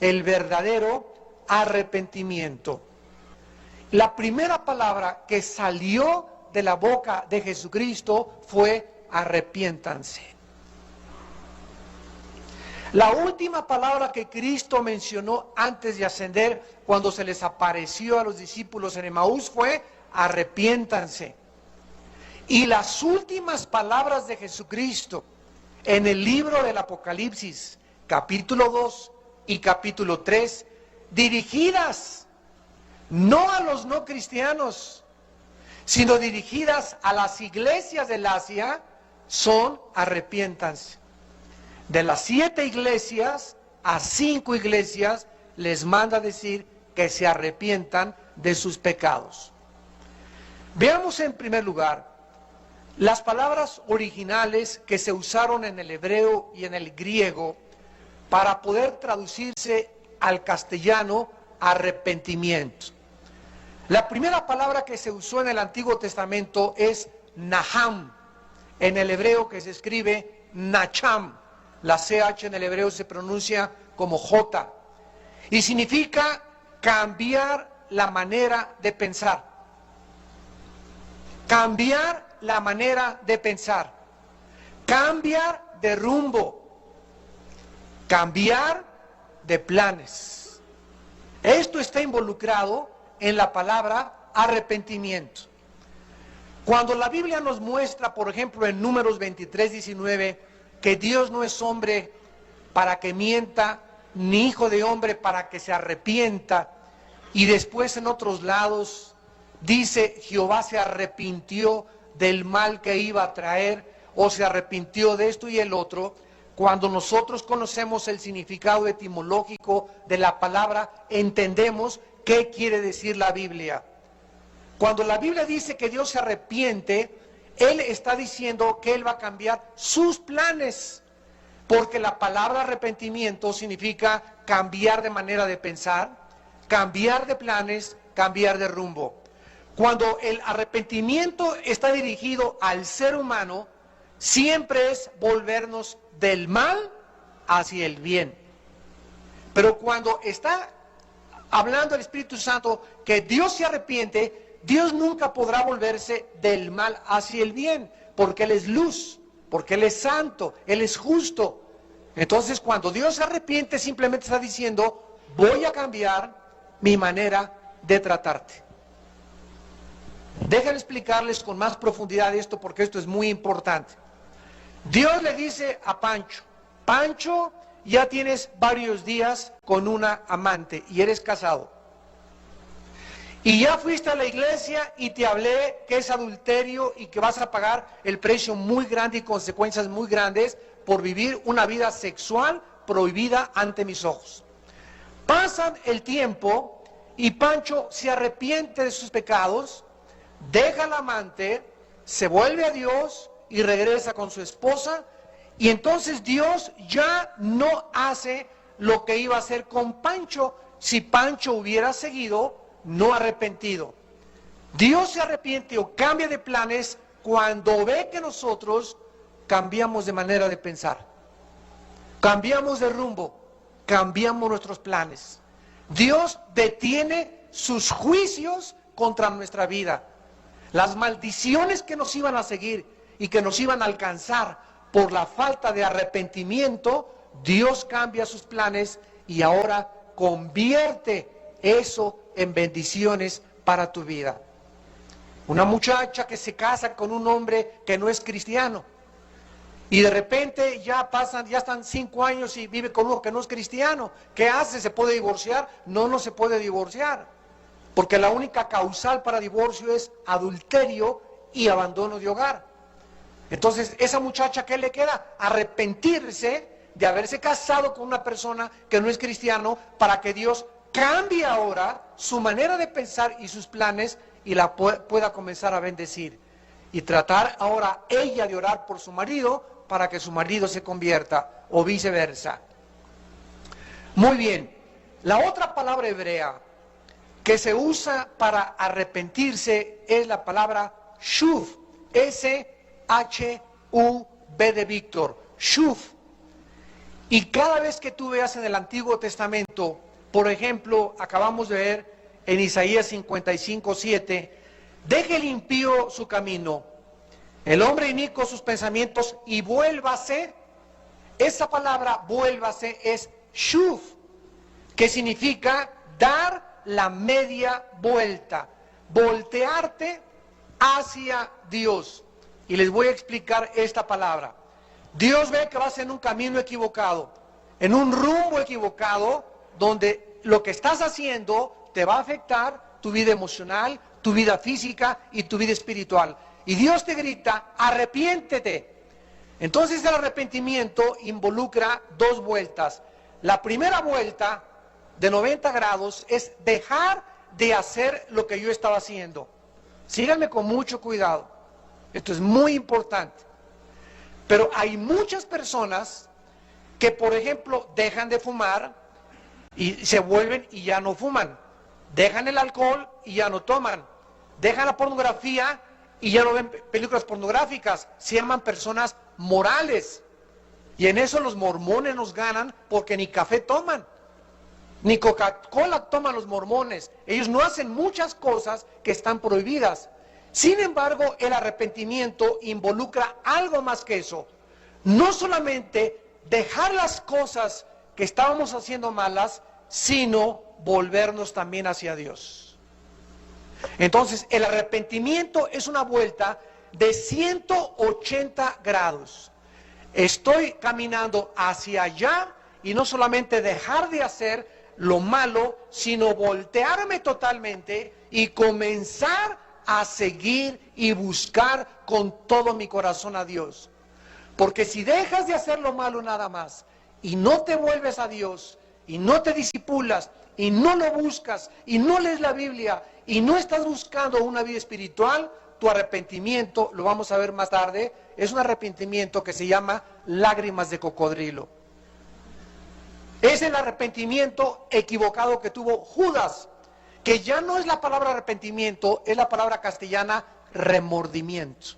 el verdadero arrepentimiento. La primera palabra que salió de la boca de Jesucristo fue arrepiéntanse. La última palabra que Cristo mencionó antes de ascender, cuando se les apareció a los discípulos en Emaús, fue arrepiéntanse. Y las últimas palabras de Jesucristo en el libro del Apocalipsis, capítulo 2 y capítulo 3, dirigidas no a los no cristianos, sino dirigidas a las iglesias del Asia, son arrepiéntanse. De las 7 iglesias, a 5 iglesias les manda decir que se arrepientan de sus pecados. Veamos en primer lugar las palabras originales que se usaron en el hebreo y en el griego para poder traducirse al castellano arrepentimiento. La primera palabra que se usó en el Antiguo Testamento es naham, en el hebreo que se escribe nacham. La CH en el hebreo se pronuncia como J y significa cambiar la manera de pensar. Cambiar la manera de pensar. Cambiar de rumbo. Cambiar de planes. Esto está involucrado en la palabra arrepentimiento. Cuando la Biblia nos muestra, por ejemplo, en Números 23:19, que Dios no es hombre para que mienta, ni hijo de hombre para que se arrepienta, y después en otros lados dice Jehová se arrepintió del mal que iba a traer, o se arrepintió de esto y el otro. Cuando nosotros conocemos el significado etimológico de la palabra, entendemos qué quiere decir la Biblia. Cuando la Biblia dice que Dios se arrepiente, Él está diciendo que Él va a cambiar sus planes, porque la palabra arrepentimiento significa cambiar de manera de pensar, cambiar de planes, cambiar de rumbo. Cuando el arrepentimiento está dirigido al ser humano, siempre es volvernos del mal hacia el bien. Pero cuando está hablando el Espíritu Santo que Dios se arrepiente, Dios nunca podrá volverse del mal hacia el bien, porque Él es luz, porque Él es santo, Él es justo. Entonces, cuando Dios se arrepiente, simplemente está diciendo, voy a cambiar mi manera de tratarte. Déjenme explicarles con más profundidad esto, porque esto es muy importante. Dios le dice a Pancho, Pancho, ya tienes varios días con una amante y eres casado. Y ya fuiste a la iglesia y te hablé que es adulterio y que vas a pagar el precio muy grande y consecuencias muy grandes por vivir una vida sexual prohibida ante mis ojos. Pasan el tiempo y Pancho se arrepiente de sus pecados, deja al amante, se vuelve a Dios y regresa con su esposa, y entonces Dios ya no hace lo que iba a hacer con Pancho si Pancho hubiera seguido no arrepentido. Dios se arrepiente o cambia de planes cuando ve que nosotros cambiamos de manera de pensar, cambiamos de rumbo, cambiamos nuestros planes. Dios detiene sus juicios contra nuestra vida. Las maldiciones que nos iban a seguir y que nos iban a alcanzar por la falta de arrepentimiento, Dios cambia sus planes y ahora convierte eso en bendiciones para tu vida. Una muchacha que se casa con un hombre que no es cristiano y de repente ya están 5 años y vive con uno que no es cristiano. ¿Qué hace? ¿Se puede divorciar? No, no se puede divorciar, porque la única causal para divorcio es adulterio y abandono de hogar. Entonces, esa muchacha, ¿qué le queda? Arrepentirse de haberse casado con una persona que no es cristiano, para que Dios cambie ahora su manera de pensar y sus planes y la pueda comenzar a bendecir. Y tratar ahora ella de orar por su marido para que su marido se convierta, o viceversa. Muy bien, la otra palabra hebrea que se usa para arrepentirse es la palabra shuv, S-H-U-V de Víctor, shuv. Y cada vez que tú veas en el Antiguo Testamento, por ejemplo, acabamos de ver en Isaías 55:7, deje el impío su camino, el hombre inicuo sus pensamientos y vuélvase. Esa palabra vuélvase es shuv, que significa dar la media vuelta, voltearte hacia Dios. Y les voy a explicar esta palabra. Dios ve que vas en un camino equivocado, en un rumbo equivocado, donde lo que estás haciendo te va a afectar tu vida emocional, tu vida física y tu vida espiritual. Y Dios te grita, arrepiéntete. Entonces el arrepentimiento involucra dos vueltas. La primera vuelta de 90 grados es dejar de hacer lo que yo estaba haciendo. Síganme con mucho cuidado. Esto es muy importante. Pero hay muchas personas que, por ejemplo, dejan de fumar y se vuelven y ya no fuman. Dejan el alcohol y ya no toman. Dejan la pornografía y ya no ven películas pornográficas. Se llaman personas morales. Y en eso los mormones nos ganan porque ni café toman, ni Coca-Cola toman los mormones. Ellos no hacen muchas cosas que están prohibidas. Sin embargo, el arrepentimiento involucra algo más que eso. No solamente dejar las cosas que estábamos haciendo malas, sino volvernos también hacia Dios. Entonces, el arrepentimiento es una vuelta de 180 grados. Estoy caminando hacia allá y no solamente dejar de hacer lo malo, sino voltearme totalmente y comenzar a seguir y buscar con todo mi corazón a Dios. Porque si dejas de hacer lo malo nada más y no te vuelves a Dios y no te disipulas y no lo buscas y no lees la Biblia y no estás buscando una vida espiritual, tu arrepentimiento, lo vamos a ver más tarde, es un arrepentimiento que se llama lágrimas de cocodrilo. Es el arrepentimiento equivocado que tuvo Judas, que ya no es la palabra arrepentimiento, es la palabra castellana remordimiento.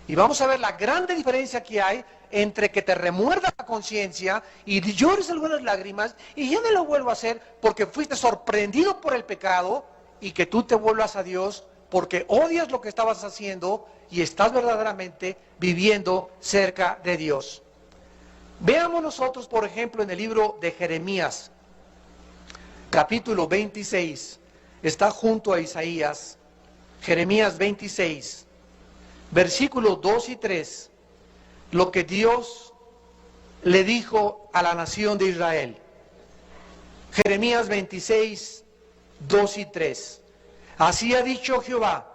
Y vamos a ver la grande diferencia que hay entre que te remuerda la conciencia y llores algunas lágrimas y ya no lo vuelvo a hacer porque fuiste sorprendido por el pecado, y que tú te vuelvas a Dios porque odias lo que estabas haciendo y estás verdaderamente viviendo cerca de Dios. Veamos nosotros, por ejemplo, en el libro de Jeremías, capítulo 26, está junto a Isaías, Jeremías 26, versículos 2 y 3, lo que Dios le dijo a la nación de Israel. Jeremías 26, 2 y 3. Así ha dicho Jehová: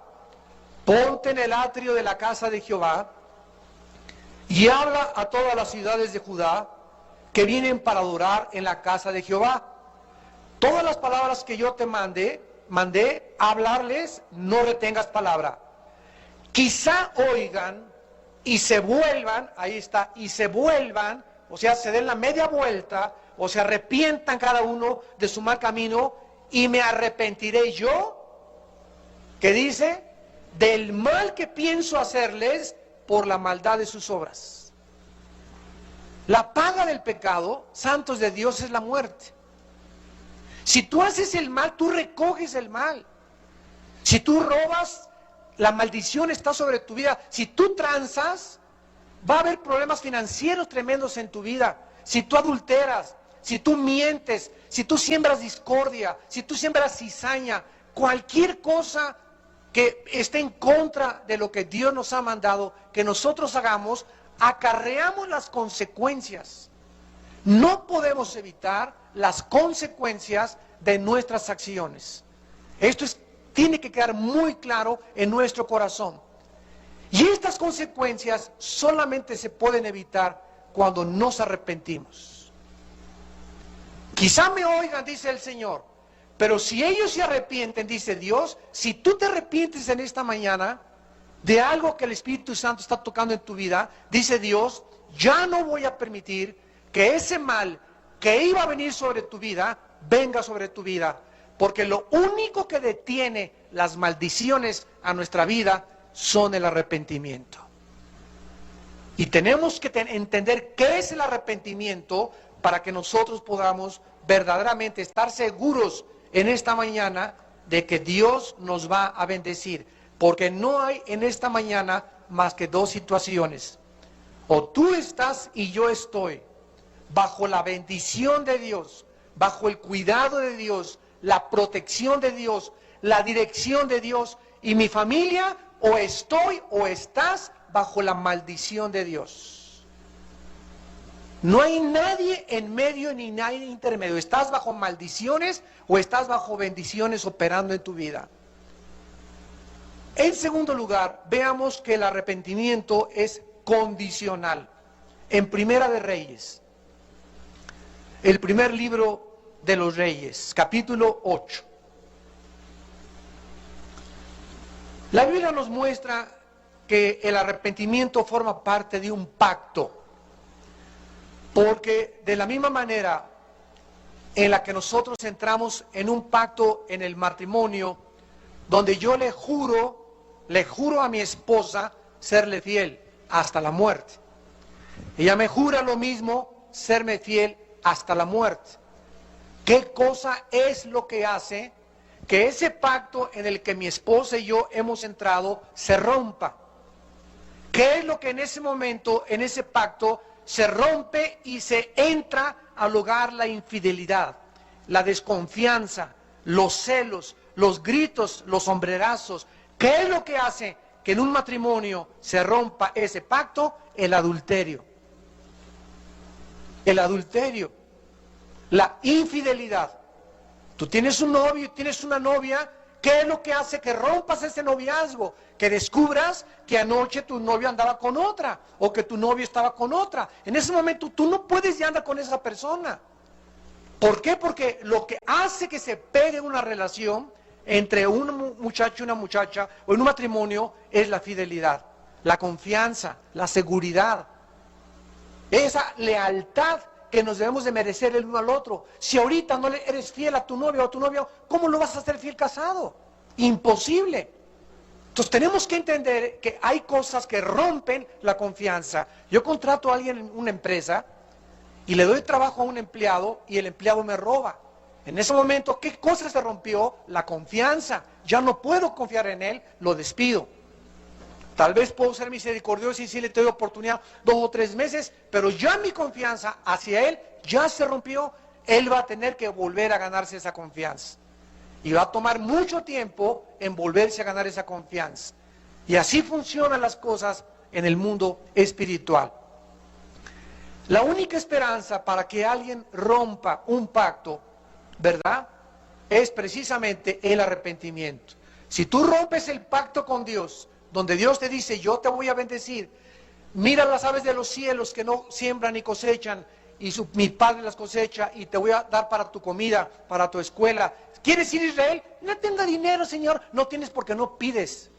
ponte en el atrio de la casa de Jehová y habla a todas las ciudades de Judá que vienen para adorar en la casa de Jehová. Todas las palabras que yo te mandé a hablarles, no retengas palabra. Quizá oigan y se vuelvan, ahí está, y se vuelvan, o sea, se den la media vuelta, o se arrepientan cada uno de su mal camino, y me arrepentiré yo, que dice, del mal que pienso hacerles por la maldad de sus obras. La paga del pecado, santos de Dios, es la muerte. Si tú haces el mal, tú recoges el mal. Si tú robas, la maldición está sobre tu vida. Si tú tranzas, va a haber problemas financieros tremendos en tu vida. Si tú adulteras, si tú mientes, si tú siembras discordia, si tú siembras cizaña, cualquier cosa que esté en contra de lo que Dios nos ha mandado que nosotros hagamos, acarreamos las consecuencias. No podemos evitar las consecuencias de nuestras acciones. Esto tiene que quedar muy claro en nuestro corazón. Y estas consecuencias solamente se pueden evitar cuando nos arrepentimos. Quizá me oigan, dice el Señor, pero si ellos se arrepienten, dice Dios, si tú te arrepientes en esta mañana de algo que el Espíritu Santo está tocando en tu vida, dice Dios, ya no voy a permitir que ese mal que iba a venir sobre tu vida, venga sobre tu vida. Porque lo único que detiene las maldiciones a nuestra vida son el arrepentimiento. Y tenemos que entender qué es el arrepentimiento para que nosotros podamos verdaderamente estar seguros en esta mañana de que Dios nos va a bendecir. Porque no hay en esta mañana más que dos situaciones. O tú estás y yo estoy bajo la bendición de Dios, bajo el cuidado de Dios, la protección de Dios, la dirección de Dios, y mi familia, o estoy o estás bajo la maldición de Dios. No hay nadie en medio ni nadie intermedio. ¿Estás bajo maldiciones o estás bajo bendiciones operando en tu vida? En segundo lugar, veamos que el arrepentimiento es condicional. En Primera de Reyes, el primer libro de los Reyes, capítulo 8. La Biblia nos muestra que el arrepentimiento forma parte de un pacto. Porque de la misma manera en la que nosotros entramos en un pacto en el matrimonio, donde yo le juro a mi esposa serle fiel hasta la muerte. Ella me jura lo mismo, serme fiel hasta la muerte. ¿Qué cosa es lo que hace que ese pacto en el que mi esposa y yo hemos entrado se rompa? ¿Qué es lo que en ese momento, en ese pacto, se rompe y se entra al hogar? La infidelidad, la desconfianza, los celos, los gritos, los sombrerazos. ¿Qué es lo que hace que en un matrimonio se rompa ese pacto? El adulterio. El adulterio, la infidelidad. Tú tienes un novio, tienes una novia. ¿Qué es lo que hace que rompas ese noviazgo? Que descubras que anoche tu novio andaba con otra, o que tu novio estaba con otra. En ese momento tú no puedes ya andar con esa persona. ¿Por qué? Porque lo que hace que se pegue una relación entre un muchacho y una muchacha, o en un matrimonio, es la fidelidad, la confianza, la seguridad, esa lealtad que nos debemos de merecer el uno al otro. Si ahorita no le eres fiel a tu novio o a tu novio, ¿cómo lo vas a hacer fiel casado? Imposible. Entonces tenemos que entender que hay cosas que rompen la confianza. Yo contrato a alguien en una empresa y le doy trabajo a un empleado y el empleado me roba. En ese momento, ¿qué cosa se rompió? La confianza. Ya no puedo confiar en él, lo despido. Tal vez puedo ser misericordioso y sí le doy oportunidad 2 o 3 meses, pero ya mi confianza hacia él ya se rompió. Él va a tener que volver a ganarse esa confianza. Y va a tomar mucho tiempo en volverse a ganar esa confianza. Y así funcionan las cosas en el mundo espiritual. La única esperanza para que alguien rompa un pacto, ¿verdad?, es precisamente el arrepentimiento. Si tú rompes el pacto con Dios, donde Dios te dice, yo te voy a bendecir, mira las aves de los cielos que no siembran ni cosechan, y mi Padre las cosecha, y te voy a dar para tu comida, para tu escuela. ¿Quieres ir a Israel? No tenga dinero, Señor. No tienes porque no pides.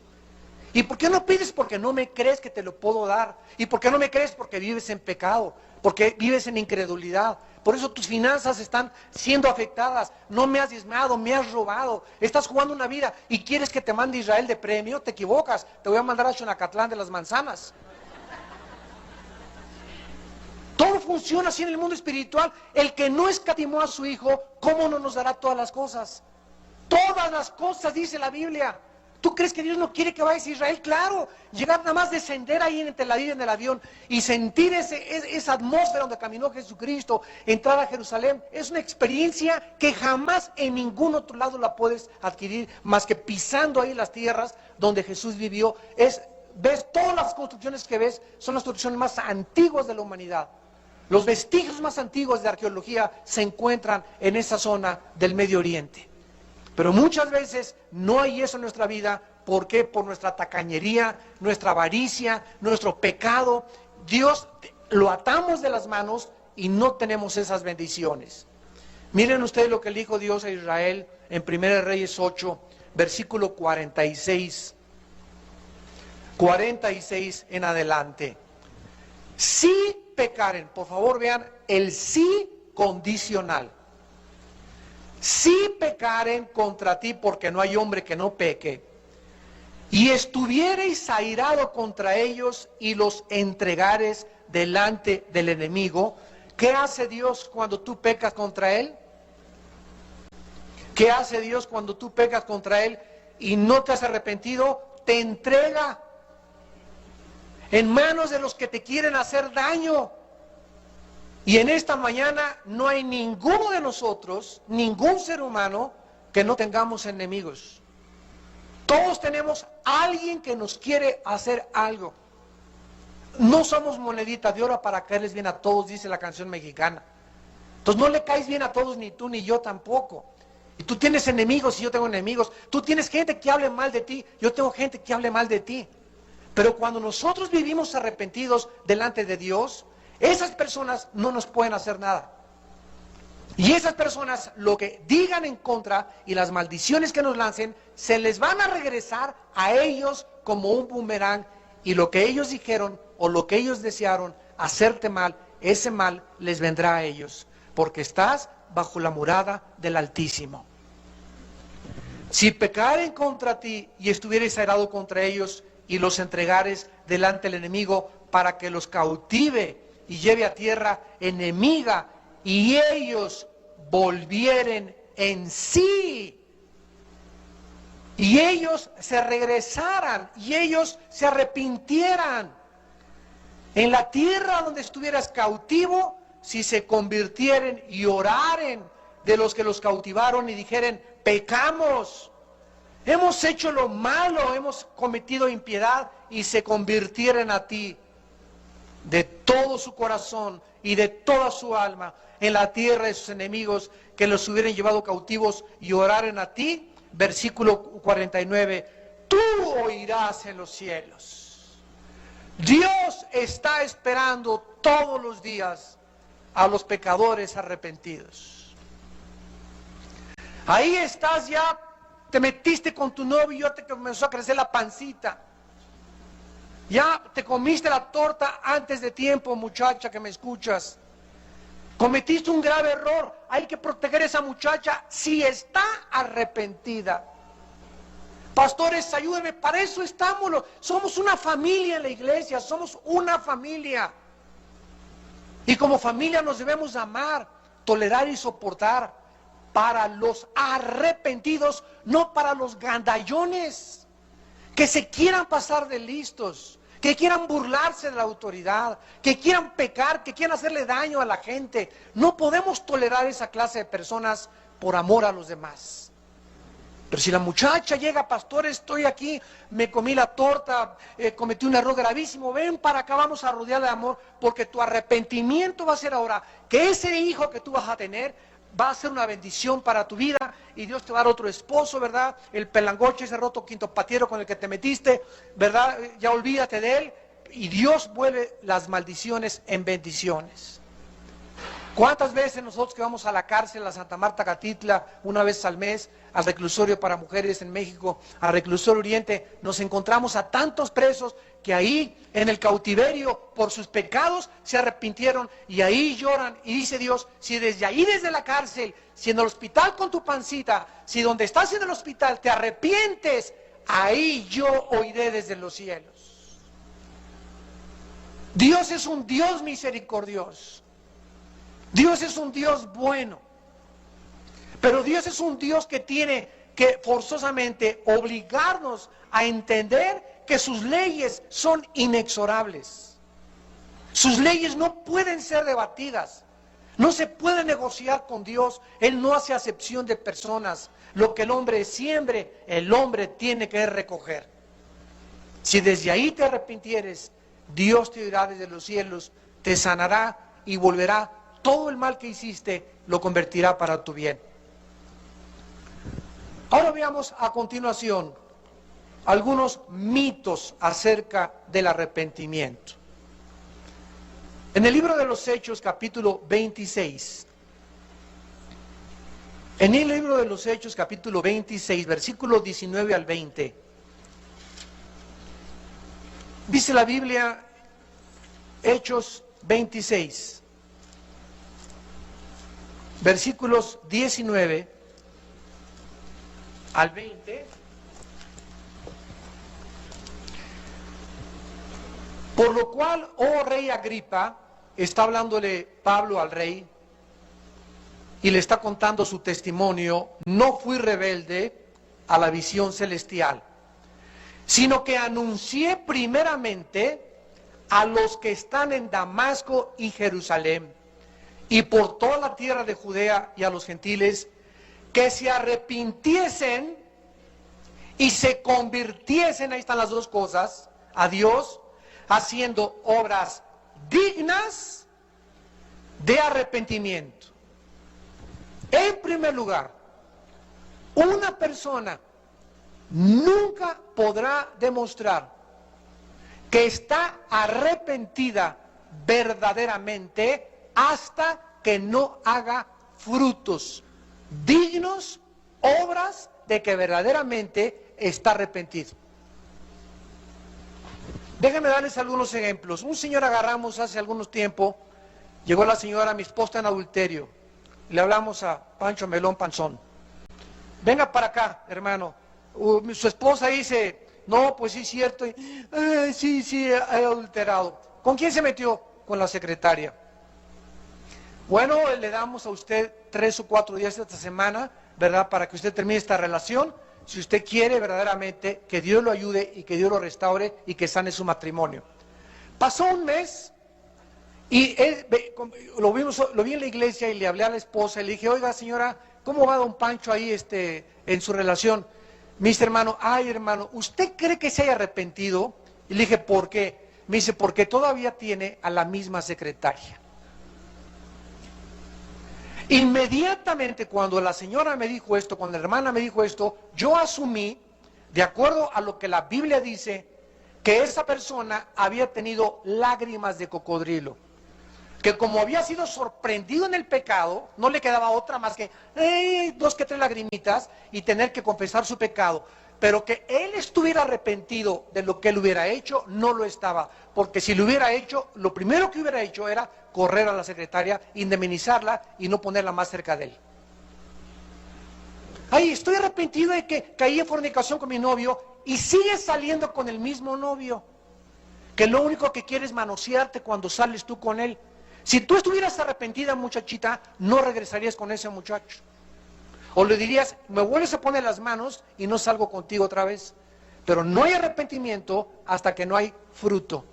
¿Y por qué no pides? Porque no me crees que te lo puedo dar. ¿Y por qué no me crees? Porque vives en pecado, porque vives en incredulidad. Por eso tus finanzas están siendo afectadas. No me has diezmado, me has robado. Estás jugando una vida y quieres que te mande Israel de premio. Te equivocas. Te voy a mandar a Xonacatlán de las manzanas. Todo funciona así en el mundo espiritual. El que no escatimó a su hijo, ¿cómo no nos dará todas las cosas? Todas las cosas, dice la Biblia. ¿Tú crees que Dios no quiere que vayas a Israel? Claro, llegar nada más, descender ahí en Tel Aviv en el avión y sentir esa atmósfera donde caminó Jesucristo, entrar a Jerusalén, es una experiencia que jamás en ningún otro lado la puedes adquirir, más que pisando ahí las tierras donde Jesús vivió. Ves todas las construcciones que ves, son las construcciones más antiguas de la humanidad. Los vestigios más antiguos de arqueología se encuentran en esa zona del Medio Oriente. Pero muchas veces no hay eso en nuestra vida. ¿Por qué? Por nuestra tacañería, nuestra avaricia, nuestro pecado. Dios lo atamos de las manos y no tenemos esas bendiciones. Miren ustedes lo que le dijo Dios a Israel en 1 Reyes 8, versículo 46. 46 en adelante. Si pecaren, por favor vean el sí condicional. Si pecaren contra ti, porque no hay hombre que no peque, y estuviereis airado contra ellos y los entregares delante del enemigo, ¿Qué hace Dios cuando tú pecas contra Él? ¿Qué hace Dios cuando tú pecas contra Él y no te has arrepentido? Te entrega en manos de los que te quieren hacer daño. Y en esta mañana no hay ninguno de nosotros, ningún ser humano, que no tengamos enemigos. Todos tenemos a alguien que nos quiere hacer algo. No somos monedita de oro para caerles bien a todos, dice la canción mexicana. Entonces no le caes bien a todos, ni tú ni yo tampoco. Y tú tienes enemigos y yo tengo enemigos. Tú tienes gente que hable mal de ti, yo tengo gente que hable mal de ti. Pero cuando nosotros vivimos arrepentidos delante de Dios, esas personas no nos pueden hacer nada. Y esas personas, lo que digan en contra y las maldiciones que nos lancen, se les van a regresar a ellos como un boomerang. Y lo que ellos dijeron o lo que ellos desearon hacerte mal, ese mal les vendrá a ellos. Porque estás bajo la morada del Altísimo. Si pecaren contra ti y estuvieres airado contra ellos y los entregares delante del enemigo para que los cautive y lleve a tierra enemiga y ellos volvieren en sí y ellos se regresaran y ellos se arrepintieran en la tierra donde estuvieras cautivo, si se convirtieren y oraren de los que los cautivaron y dijeren, pecamos, hemos hecho lo malo, hemos cometido impiedad, y se convirtieren a ti de todo su corazón y de toda su alma en la tierra de sus enemigos que los hubieran llevado cautivos y oraren a ti, versículo 49, tú oirás en los cielos. Dios está esperando todos los días a los pecadores arrepentidos. Ahí estás ya, te metiste con tu novio, ya te comenzó a crecer la pancita. Ya te comiste la torta antes de tiempo, muchacha que me escuchas. Cometiste un grave error. Hay que proteger a esa muchacha si está arrepentida. Pastores, ayúdenme, para eso estamos. Somos una familia en la iglesia, somos una familia. Y como familia nos debemos amar, tolerar y soportar para los arrepentidos, no para los gandallones que se quieran pasar de listos, que quieran burlarse de la autoridad, que quieran pecar, que quieran hacerle daño a la gente. No podemos tolerar esa clase de personas por amor a los demás. Pero si la muchacha llega, pastor, estoy aquí, me comí la torta, cometí un error gravísimo, ven para acá, vamos a rodearle de amor, porque tu arrepentimiento va a ser ahora que ese hijo que tú vas a tener va a ser una bendición para tu vida y Dios te va a dar otro esposo, ¿verdad? El pelangoche, ese roto quinto patiero con el que te metiste, ¿verdad? Ya olvídate de él y Dios vuelve las maldiciones en bendiciones. ¿Cuántas veces nosotros que vamos a la cárcel, a Santa Marta Catitla, una vez al mes, al reclusorio para mujeres en México, al reclusorio Oriente, nos encontramos a tantos presos que ahí en el cautiverio por sus pecados se arrepintieron y ahí lloran y dice Dios, si desde ahí, desde la cárcel, si en el hospital con tu pancita, si donde estás en el hospital te arrepientes, ahí yo oiré desde los cielos. Dios es un Dios misericordioso. Dios es un Dios bueno, pero Dios es un Dios que tiene que forzosamente obligarnos a entender que sus leyes son inexorables. Sus leyes no pueden ser debatidas, no se puede negociar con Dios. Él no hace acepción de personas. Lo que el hombre siembre, el hombre tiene que recoger. Si desde ahí te arrepintieres, Dios te oirá desde los cielos, te sanará y volverá todo el mal que hiciste, lo convertirá para tu bien. Ahora veamos a continuación algunos mitos acerca del arrepentimiento. En el libro de los Hechos, capítulo 26, en el libro de los Hechos, capítulo 26, versículos 19 al 20, dice la Biblia, Hechos 26, versículos 19 al 20. Por lo cual, oh rey Agripa, está hablándole Pablo al rey y le está contando su testimonio. No fui rebelde a la visión celestial, sino que anuncié primeramente a los que están en Damasco y Jerusalén y por toda la tierra de Judea y a los gentiles que se arrepintiesen y se convirtiesen, ahí están las dos cosas, a Dios, haciendo obras dignas de arrepentimiento. En primer lugar, una persona nunca podrá demostrar que está arrepentida verdaderamente hasta que no haga frutos dignos, obras de que verdaderamente está arrepentido. Déjenme darles algunos ejemplos. Un señor agarramos hace algunos tiempo, llegó la señora, mi esposa en adulterio. Le hablamos a Pancho Melón Panzón. Venga para acá, hermano. Su esposa dice, no, pues sí es cierto. Sí, he adulterado. ¿Con quién se metió? Con la secretaria. Bueno, le damos a usted 3 o 4 días esta semana, ¿verdad? Para que usted termine esta relación. Si usted quiere verdaderamente que Dios lo ayude y que Dios lo restaure y que sane su matrimonio. Pasó un mes y él, lo vi en la iglesia y le hablé a la esposa y le dije, oiga señora, ¿cómo va don Pancho ahí en su relación? Me dice, hermano, ¿usted cree que se haya arrepentido? Y le dije, ¿por qué? Me dice, porque todavía tiene a la misma secretaria. Inmediatamente cuando la señora me dijo esto, cuando la hermana me dijo esto, yo asumí, de acuerdo a lo que la Biblia dice, que esa persona había tenido lágrimas de cocodrilo, que como había sido sorprendido en el pecado, no le quedaba otra más que 2 que 3 lagrimitas y tener que confesar su pecado. Pero que él estuviera arrepentido de lo que él hubiera hecho, no lo estaba. Porque si lo hubiera hecho, lo primero que hubiera hecho era correr a la secretaria, indemnizarla y no ponerla más cerca de él. Ay, estoy arrepentido de que caí en fornicación con mi novio y sigue saliendo con el mismo novio. Que lo único que quiere es manosearte cuando sales tú con él. Si tú estuvieras arrepentida, muchachita, no regresarías con ese muchacho. O le dirías, me vuelves a poner las manos y no salgo contigo otra vez. Pero no hay arrepentimiento hasta que no hay fruto.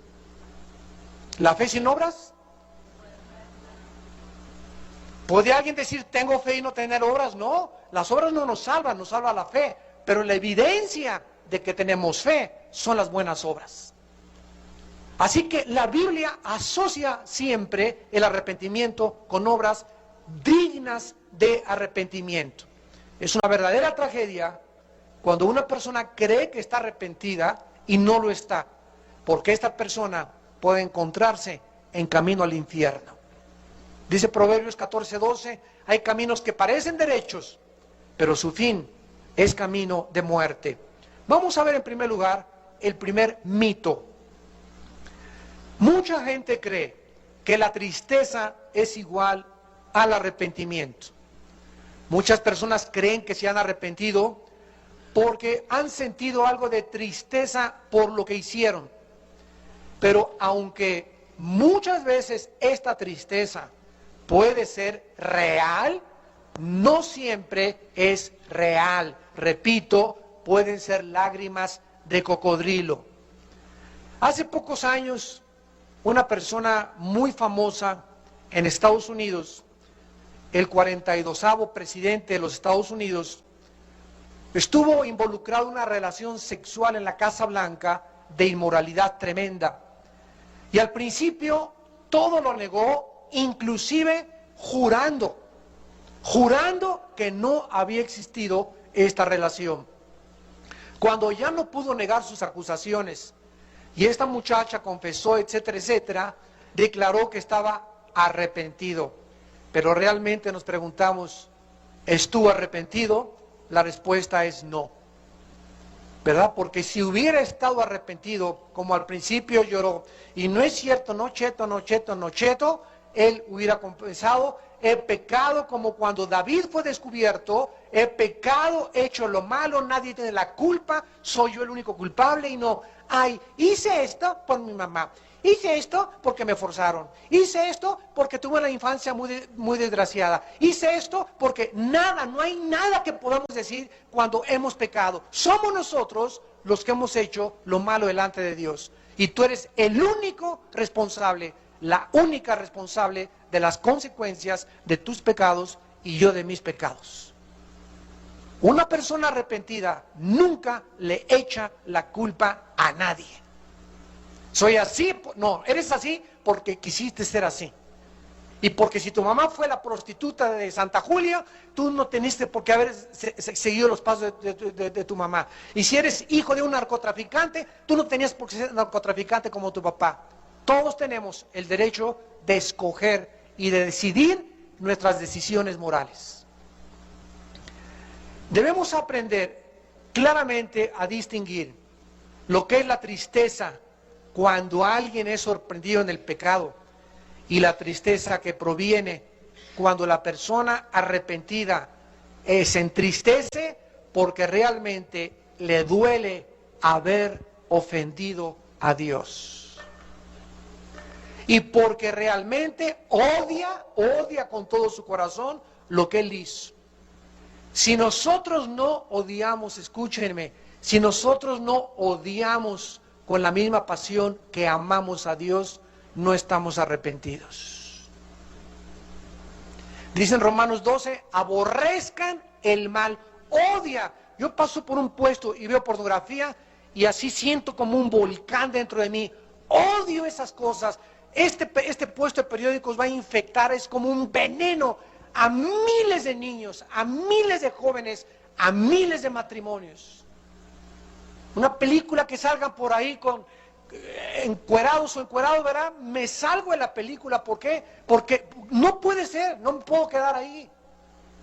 ¿La fe sin obras? ¿Puede alguien decir, tengo fe y no tener obras? No, las obras no nos salva la fe. Pero la evidencia de que tenemos fe son las buenas obras. Así que la Biblia asocia siempre el arrepentimiento con obras dignas de arrepentimiento. Es una verdadera tragedia cuando una persona cree que está arrepentida y no lo está, porque esta persona puede encontrarse en camino al infierno. Dice Proverbios 14:12, hay caminos que parecen derechos, pero su fin es camino de muerte. Vamos a ver en primer lugar el primer mito. Mucha gente cree que la tristeza es igual al arrepentimiento. Muchas personas creen que se han arrepentido porque han sentido algo de tristeza por lo que hicieron. Pero aunque muchas veces esta tristeza puede ser real, no siempre es real. Repito, pueden ser lágrimas de cocodrilo. Hace pocos años, una persona muy famosa en Estados Unidos, el 42º presidente de los Estados Unidos, estuvo involucrado en una relación sexual en la Casa Blanca de inmoralidad tremenda. Y al principio todo lo negó, inclusive jurando que no había existido esta relación. Cuando ya no pudo negar sus acusaciones y esta muchacha confesó, etcétera, etcétera, declaró que estaba arrepentido. Pero realmente nos preguntamos, ¿estuvo arrepentido? La respuesta es no, ¿verdad? Porque si hubiera estado arrepentido, como al principio lloró, y no es cierto, no cheto, él hubiera confesado, he pecado como cuando David fue descubierto, he pecado, he hecho lo malo, nadie tiene la culpa, soy yo el único culpable y no, ay, hice esto por mi mamá, Hice esto porque me forzaron. Hice esto porque tuve una infancia muy desgraciada. Hice esto porque nada, no hay nada que podamos decir cuando hemos pecado. Somos nosotros los que hemos hecho lo malo delante de Dios. Y tú eres el único responsable, la única responsable de las consecuencias de tus pecados y yo de mis pecados. Una persona arrepentida nunca le echa la culpa a nadie. Soy así, no, eres así porque quisiste ser así. Y porque si tu mamá fue la prostituta de Santa Julia, tú no teniste por qué haber seguido los pasos de tu mamá. Y si eres hijo de un narcotraficante, tú no tenías por qué ser narcotraficante como tu papá. Todos tenemos el derecho de escoger y de decidir nuestras decisiones morales. Debemos aprender claramente a distinguir lo que es la tristeza cuando alguien es sorprendido en el pecado y la tristeza que proviene cuando la persona arrepentida se entristece porque realmente le duele haber ofendido a Dios. Y porque realmente odia con todo su corazón lo que Él hizo. Si nosotros no odiamos, escúchenme, si nosotros no odiamos con la misma pasión que amamos a Dios, no estamos arrepentidos. Dice en Romanos 12, aborrezcan el mal, odia. Yo paso por un puesto y veo pornografía y así siento como un volcán dentro de mí. Odio esas cosas. Este puesto de periódicos va a infectar, es como un veneno a miles de niños, a miles de jóvenes, a miles de matrimonios. Una película que salgan por ahí con encuerados o encuerados, ¿verdad? Me salgo de la película. ¿Por qué? Porque no puede ser, no me puedo quedar ahí.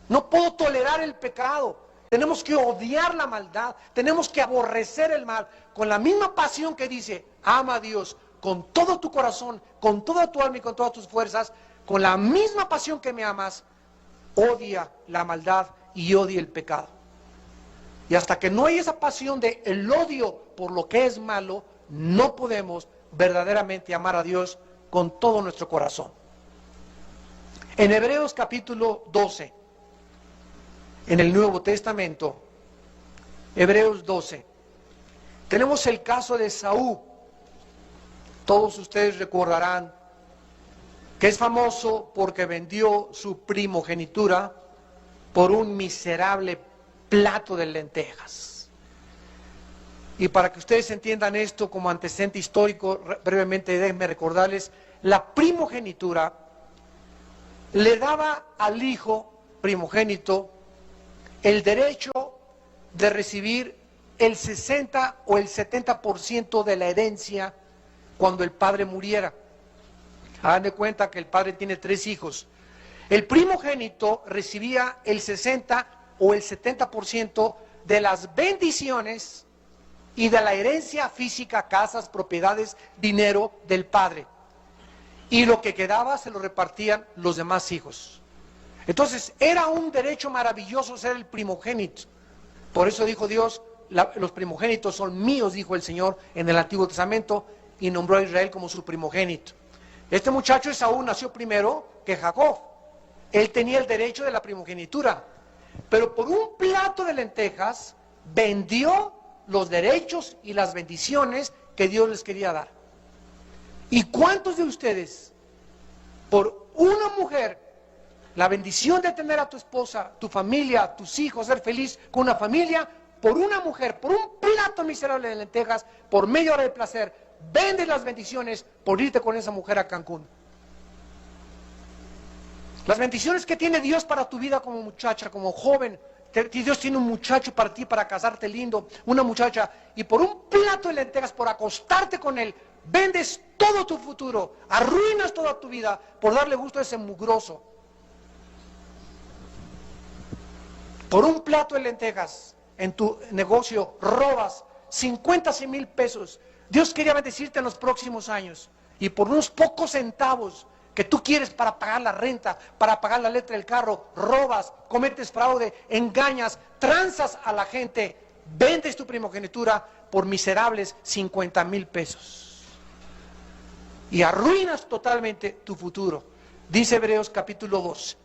No puedo tolerar el pecado. Tenemos que odiar la maldad, tenemos que aborrecer el mal, con la misma pasión que dice, ama a Dios con todo tu corazón, con toda tu alma y con todas tus fuerzas, con la misma pasión que me amas, odia la maldad y odia el pecado. Y hasta que no hay esa pasión de el odio por lo que es malo, no podemos verdaderamente amar a Dios con todo nuestro corazón. En Hebreos capítulo 12, en el Nuevo Testamento, Hebreos 12, tenemos el caso de Saúl. Todos ustedes recordarán que es famoso porque vendió su primogenitura por un miserable plato de lentejas. Y para que ustedes entiendan esto como antecedente histórico, brevemente déjenme recordarles, la primogenitura le daba al hijo primogénito el derecho de recibir el 60 o el 70% de la herencia cuando el padre muriera. Hagan de cuenta que el padre tiene 3 hijos. El primogénito recibía el 60 o el 70% de las bendiciones y de la herencia física, casas, propiedades, dinero del padre. Y lo que quedaba se lo repartían los demás hijos. Entonces era un derecho maravilloso ser el primogénito. Por eso dijo Dios, los primogénitos son míos, dijo el Señor en el Antiguo Testamento, y nombró a Israel como su primogénito. Este muchacho Esaú nació primero que Jacob. Él tenía el derecho de la primogenitura, pero por un plato de lentejas vendió los derechos y las bendiciones que Dios les quería dar. ¿Y cuántos de ustedes, por una mujer, la bendición de tener a tu esposa, tu familia, tus hijos, ser feliz con una familia, por una mujer, por un plato miserable de lentejas, por media hora de placer, vendes las bendiciones por irte con esa mujer a Cancún? Las bendiciones que tiene Dios para tu vida como muchacha, como joven. Dios tiene un muchacho para ti, para casarte lindo, una muchacha, y por un plato de lentejas, por acostarte con él, vendes todo tu futuro, arruinas toda tu vida por darle gusto a ese mugroso. Por un plato de lentejas en tu negocio robas 50, 100 mil pesos. Dios quería bendecirte en los próximos años, y por unos pocos centavos que tú quieres para pagar la renta, para pagar la letra del carro, robas, cometes fraude, engañas, tranzas a la gente, vendes tu primogenitura por miserables 50 mil pesos. y arruinas totalmente tu futuro. Dice Hebreos capítulo 12,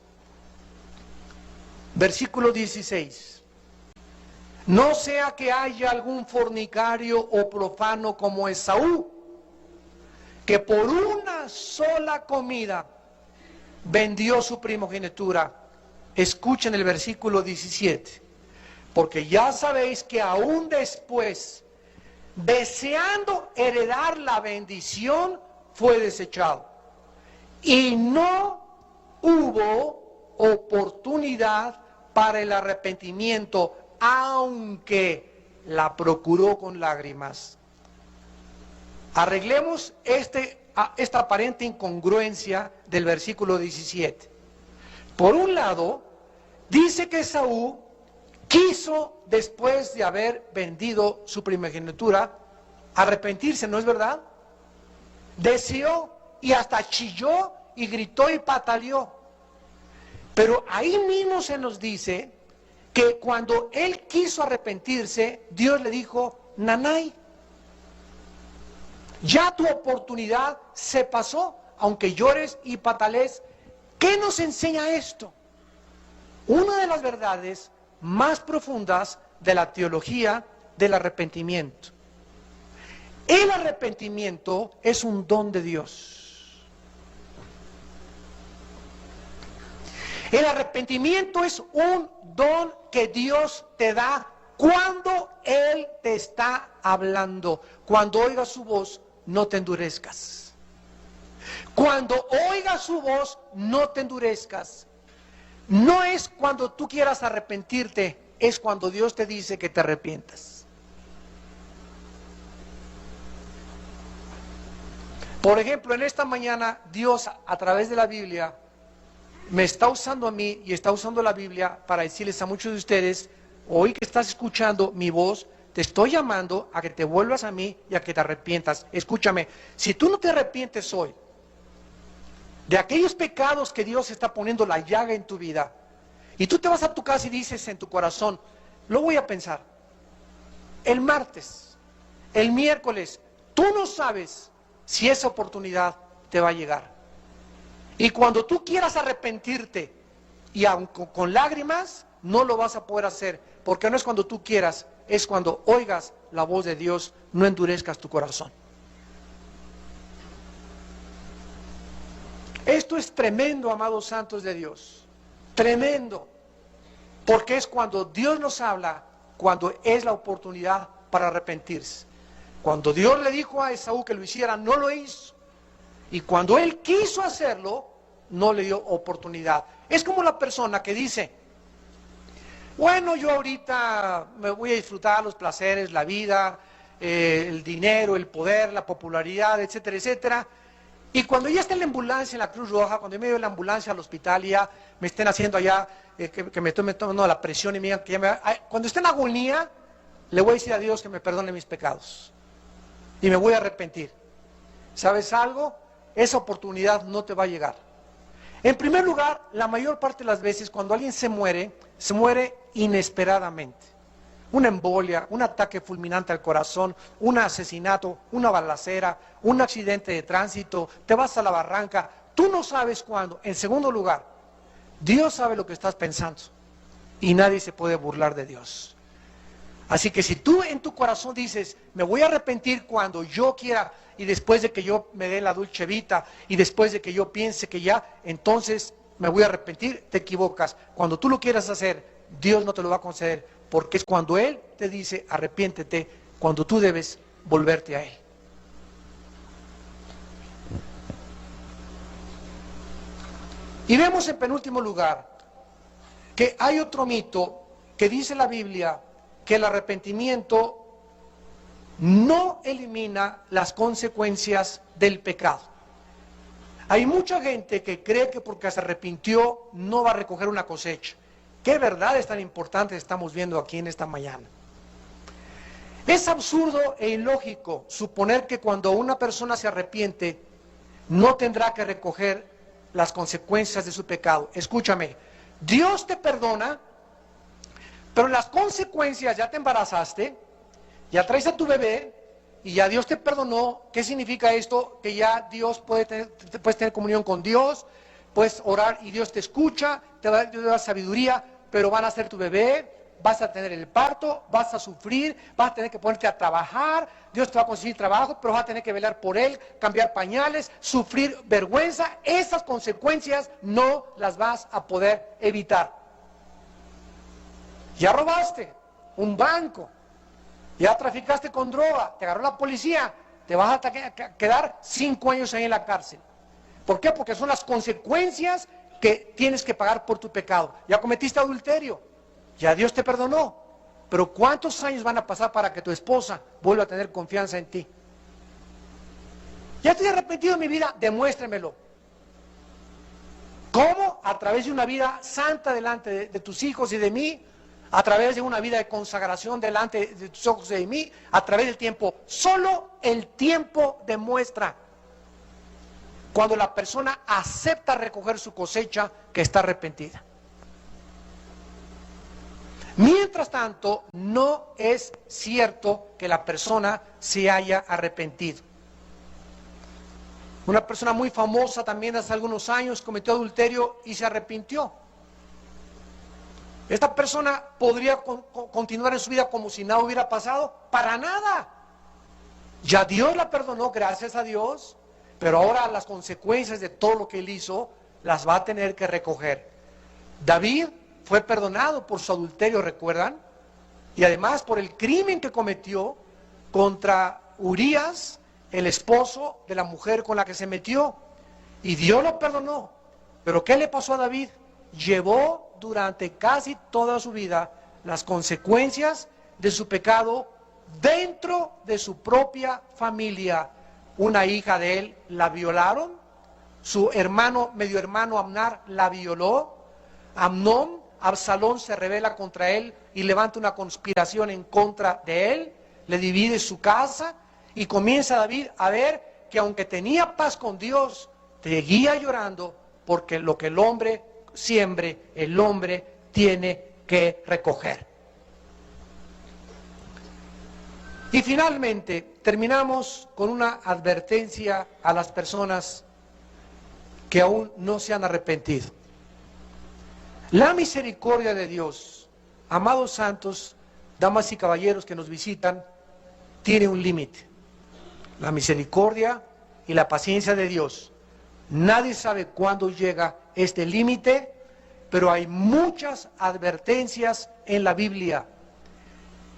versículo 16. No sea que haya algún fornicario o profano como Esaú, que por una sola comida vendió su primogenitura. Escuchen el versículo 17. Porque ya sabéis que aún después, deseando heredar la bendición, fue desechado. Y no hubo oportunidad para el arrepentimiento, aunque la procuró con lágrimas. Arreglemos esta aparente incongruencia del versículo 17. Por un lado, dice que Esaú quiso, después de haber vendido su primogenitura, arrepentirse, ¿no es verdad? Deseó y hasta chilló y gritó y pataleó. Pero ahí mismo se nos dice que cuando él quiso arrepentirse, Dios le dijo: Nanay, ya tu oportunidad se pasó, aunque llores y patalees. ¿Qué nos enseña esto? Una de las verdades más profundas de la teología del arrepentimiento. El arrepentimiento es un don de Dios. El arrepentimiento es un don que Dios te da cuando Él te está hablando. Cuando oigas su voz, no te endurezcas. Cuando oigas su voz, no te endurezcas. No es cuando tú quieras arrepentirte, es cuando Dios te dice que te arrepientas. Por ejemplo, en esta mañana Dios a través de la Biblia me está usando a mí y está usando la Biblia para decirles a muchos de ustedes: hoy que estás escuchando mi voz, te estoy llamando a que te vuelvas a mí y a que te arrepientas. Escúchame, si tú no te arrepientes hoy de aquellos pecados que Dios está poniendo la llaga en tu vida, y tú te vas a tu casa y dices en tu corazón: lo voy a pensar, el martes, el miércoles, tú no sabes si esa oportunidad te va a llegar. Y cuando tú quieras arrepentirte, y aun con lágrimas, no lo vas a poder hacer, porque no es cuando tú quieras, es cuando oigas la voz de Dios. No endurezcas tu corazón. Esto es tremendo, amados santos de Dios, tremendo, porque es cuando Dios nos habla, cuando es la oportunidad para arrepentirse. Cuando Dios le dijo a Esaú que lo hiciera, no lo hizo, y cuando él quiso hacerlo, no le dio oportunidad. Es como la persona que dice: bueno, yo ahorita me voy a disfrutar los placeres, la vida, el dinero, el poder, la popularidad, etcétera, etcétera. Y cuando ya esté en la ambulancia, en la Cruz Roja, cuando yo me lleve la ambulancia al hospital y ya me estén haciendo allá, que me estoy tomando la presión y me digan que ya cuando esté en agonía, le voy a decir a Dios que me perdone mis pecados. Y me voy a arrepentir. ¿Sabes algo? Esa oportunidad no te va a llegar. En primer lugar, la mayor parte de las veces cuando alguien se muere inesperadamente. Una embolia, un ataque fulminante al corazón, un asesinato, una balacera, un accidente de tránsito, te vas a la barranca, tú no sabes cuándo. En segundo lugar, Dios sabe lo que estás pensando y nadie se puede burlar de Dios. Así que si tú en tu corazón dices: me voy a arrepentir cuando yo quiera, y después de que yo me dé la dulce vita, y después de que yo piense que ya, entonces me voy a arrepentir, te equivocas. Cuando tú lo quieras hacer, Dios no te lo va a conceder, porque es cuando Él te dice: arrepiéntete, cuando tú debes volverte a Él. Y vemos en penúltimo lugar que hay otro mito que dice la Biblia, que el arrepentimiento no elimina las consecuencias del pecado. Hay mucha gente que cree que porque se arrepintió no va a recoger una cosecha. ¿Qué verdades tan importantes estamos viendo aquí en esta mañana? Es absurdo e ilógico suponer que cuando una persona se arrepiente no tendrá que recoger las consecuencias de su pecado. Escúchame, Dios te perdona, pero las consecuencias: ya te embarazaste, ya traes a tu bebé, y ya Dios te perdonó. ¿Qué significa esto? Que ya Dios puedes tener comunión con Dios, puedes orar y Dios te escucha, Dios te da sabiduría, pero van a ser tu bebé, vas a tener el parto, vas a sufrir, vas a tener que ponerte a trabajar, Dios te va a conseguir trabajo, pero vas a tener que velar por él, cambiar pañales, sufrir vergüenza. Esas consecuencias no las vas a poder evitar. Ya robaste un banco, ya traficaste con droga, te agarró la policía, te vas a quedar 5 años ahí en la cárcel. ¿Por qué? Porque son las consecuencias que tienes que pagar por tu pecado. Ya cometiste adulterio, ya Dios te perdonó, pero ¿cuántos años van a pasar para que tu esposa vuelva a tener confianza en ti? Ya estoy arrepentido de mi vida, demuéstremelo. ¿Cómo? A través de una vida santa delante de tus hijos y de mí, a través de una vida de consagración delante de tus ojos y de mí, a través del tiempo. Solo el tiempo demuestra cuando la persona acepta recoger su cosecha que está arrepentida. Mientras tanto, no es cierto que la persona se haya arrepentido. Una persona muy famosa también hace algunos años cometió adulterio y se arrepintió. ¿Esta persona podría continuar en su vida como si nada hubiera pasado? Para nada. Ya Dios la perdonó, gracias a Dios, pero ahora las consecuencias de todo lo que él hizo las va a tener que recoger. David fue perdonado por su adulterio, ¿recuerdan? Y además por el crimen que cometió contra Urías, el esposo de la mujer con la que se metió. Y Dios lo perdonó. ¿Pero qué le pasó a David? Llevó durante casi toda su vida las consecuencias de su pecado dentro de su propia familia. Una hija de él la violaron, su hermano, medio hermano Amnar, la violó. Absalón se rebela contra él y levanta una conspiración en contra de él, le divide su casa y comienza David a ver que aunque tenía paz con Dios, seguía llorando porque lo que el hombre siembre, el hombre tiene que recoger. Y finalmente terminamos con una advertencia a las personas que aún no se han arrepentido. La misericordia de Dios, amados santos, damas y caballeros que nos visitan, tiene un límite. La misericordia y la paciencia de Dios. Nadie sabe cuándo llega este límite, pero hay muchas advertencias en la Biblia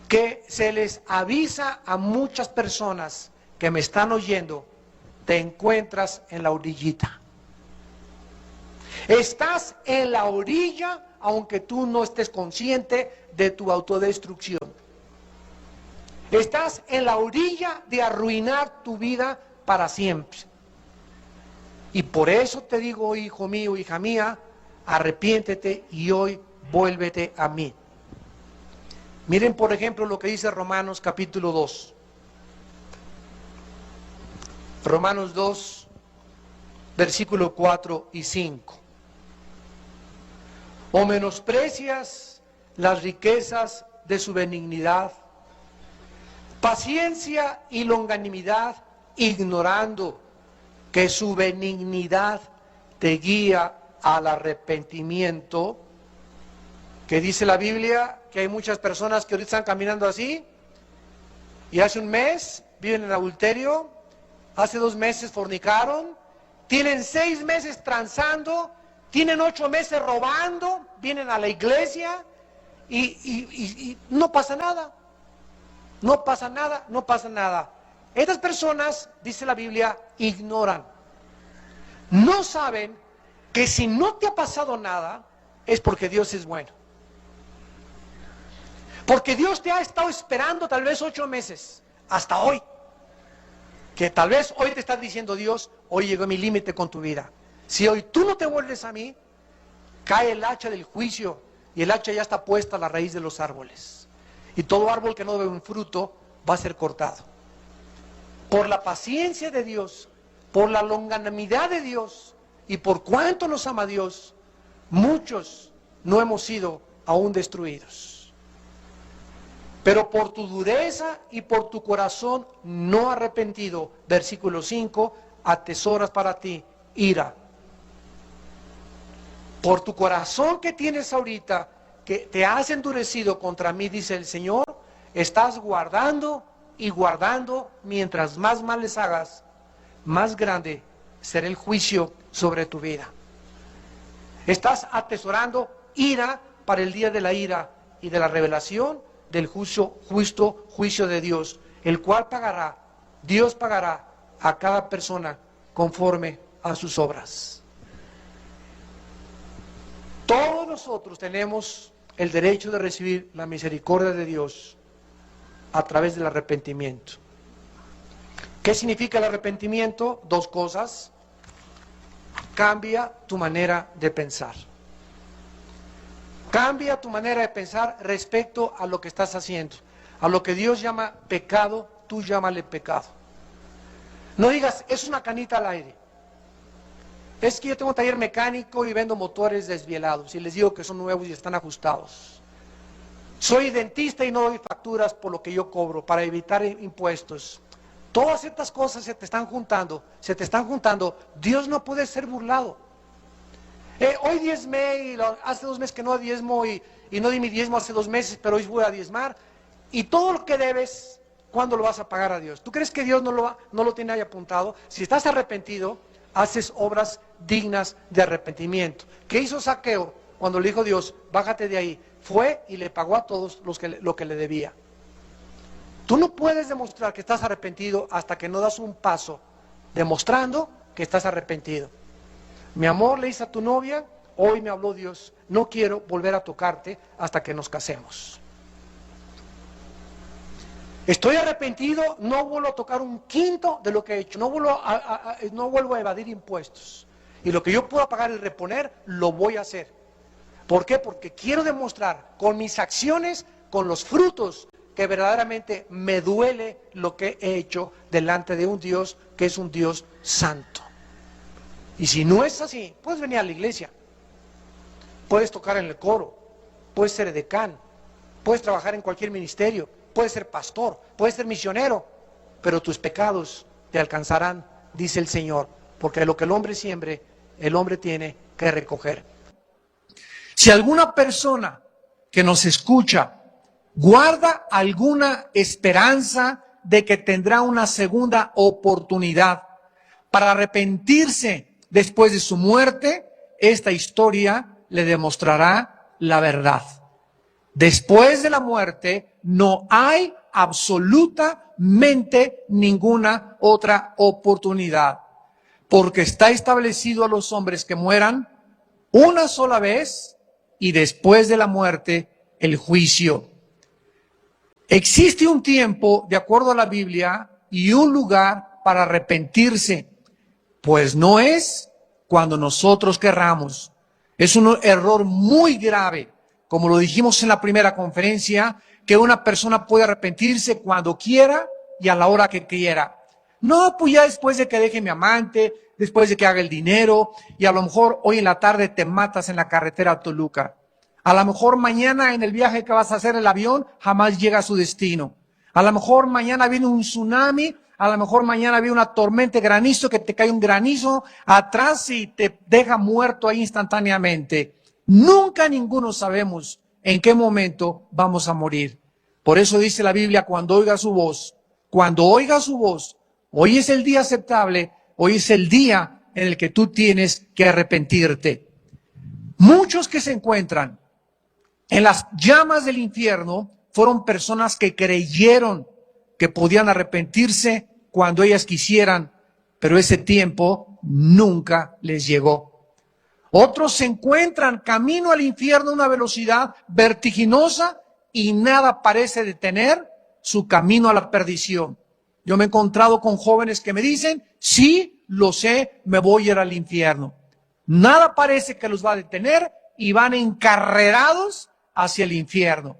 que se les avisa a muchas personas que me están oyendo: te encuentras en la orillita. Estás en la orilla aunque tú no estés consciente de tu autodestrucción. Estás en la orilla de arruinar tu vida para siempre. Y por eso te digo, hijo mío, hija mía, arrepiéntete y hoy vuélvete a mí. Miren, por ejemplo, lo que dice Romanos capítulo 2. Romanos 2, versículo 4 y 5. ¿O menosprecias las riquezas de su benignidad, paciencia y longanimidad, ignorando que su benignidad te guía al arrepentimiento? Que dice la Biblia que hay muchas personas que ahorita están caminando así y hace un mes viven en adulterio, hace 2 meses fornicaron, tienen 6 meses transando, tienen 8 meses robando, vienen a la iglesia y no pasa nada. No pasa nada, no pasa nada. Estas personas, dice la Biblia, ignoran. No saben que si no te ha pasado nada, es porque Dios es bueno. Porque Dios te ha estado esperando tal vez 8 meses, hasta hoy. Que tal vez hoy te está diciendo Dios: hoy llegó mi límite con tu vida. Si hoy tú no te vuelves a mí, cae el hacha del juicio, y el hacha ya está puesta a la raíz de los árboles. Y todo árbol que no dé un fruto va a ser cortado. Por la paciencia de Dios, por la longanimidad de Dios, y por cuánto nos ama Dios, muchos no hemos sido aún destruidos. Pero por tu dureza y por tu corazón no arrepentido, versículo 5, atesoras para ti ira. Por tu corazón que tienes ahorita, que te has endurecido contra mí, dice el Señor, estás guardando y guardando, mientras más mal les hagas, más grande será el juicio sobre tu vida. Estás atesorando ira para el día de la ira y de la revelación del justo juicio de Dios, el cual pagará, Dios pagará a cada persona conforme a sus obras. Todos nosotros tenemos el derecho de recibir la misericordia de Dios a través del arrepentimiento. ¿Qué significa el arrepentimiento? Dos cosas. Cambia tu manera de pensar. Cambia tu manera de pensar respecto a lo que estás haciendo. A lo que Dios llama pecado, tú llámale pecado. No digas, es una canita al aire. Es que yo tengo un taller mecánico y vendo motores desvielados y les digo que son nuevos y están ajustados. Soy dentista y no doy facturas por lo que yo cobro para evitar impuestos. Todas estas cosas se te están juntando, Dios no puede ser burlado. Hoy diezmé y hace 2 meses que no diezmo y no di mi diezmo hace 2 meses, pero hoy voy a diezmar. Y todo lo que debes, ¿cuándo lo vas a pagar a Dios? ¿Tú crees que Dios no lo tiene ahí apuntado? Si estás arrepentido, haces obras dignas de arrepentimiento. ¿Qué hizo Zaqueo cuando le dijo Dios, bájate de ahí? Fue y le pagó a todos lo que le debía. Tú no puedes demostrar que estás arrepentido hasta que no das un paso demostrando que estás arrepentido. Mi amor, le dice a tu novia, hoy me habló Dios, no quiero volver a tocarte hasta que nos casemos. Estoy arrepentido, no vuelvo a tocar 1/5 de lo que he hecho, no vuelvo a evadir impuestos. Y lo que yo pueda pagar y reponer, lo voy a hacer. ¿Por qué? Porque quiero demostrar con mis acciones, con los frutos, que verdaderamente me duele lo que he hecho delante de un Dios que es un Dios santo. Y si no es así, puedes venir a la iglesia, puedes tocar en el coro, puedes ser edecán, puedes trabajar en cualquier ministerio, puedes ser pastor, puedes ser misionero, pero tus pecados te alcanzarán, dice el Señor, porque lo que el hombre siembre, el hombre tiene que recoger. Si alguna persona que nos escucha guarda alguna esperanza de que tendrá una segunda oportunidad para arrepentirse después de su muerte, esta historia le demostrará la verdad. Después de la muerte no hay absolutamente ninguna otra oportunidad, porque está establecido a los hombres que mueran una sola vez y después de la muerte el juicio. Existe un tiempo, de acuerdo a la Biblia, y un lugar para arrepentirse, pues no es cuando nosotros querramos. Es un error muy grave, como lo dijimos en la primera conferencia, que una persona puede arrepentirse cuando quiera y a la hora que quiera. No, pues ya después de que deje mi amante, después de que haga el dinero, y a lo mejor hoy en la tarde te matas en la carretera a Toluca. A lo mejor mañana en el viaje que vas a hacer el avión jamás llega a su destino. A lo mejor mañana viene un tsunami, a lo mejor mañana viene una tormenta de granizo que te cae un granizo atrás y te deja muerto ahí instantáneamente. Nunca ninguno sabemos en qué momento vamos a morir. Por eso dice la Biblia, cuando oiga su voz, hoy es el día aceptable, hoy es el día en el que tú tienes que arrepentirte. Muchos que se encuentran en las llamas del infierno fueron personas que creyeron que podían arrepentirse cuando ellas quisieran, pero ese tiempo nunca les llegó. Otros se encuentran camino al infierno a una velocidad vertiginosa y nada parece detener su camino a la perdición. Yo me he encontrado con jóvenes que me dicen, sí, lo sé, me voy a ir al infierno. Nada parece que los va a detener y van encarrerados hacia el infierno.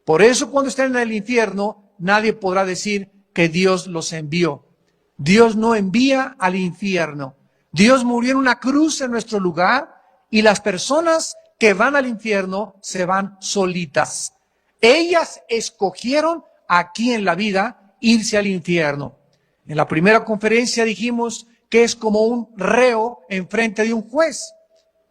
Por eso cuando estén en el infierno, nadie podrá decir que Dios los envió. Dios no envía al infierno. Dios murió en una cruz en nuestro lugar y las personas que van al infierno se van solitas. Ellas escogieron aquí en la vida irse al infierno. En la primera conferencia dijimos que es como un reo enfrente de un juez.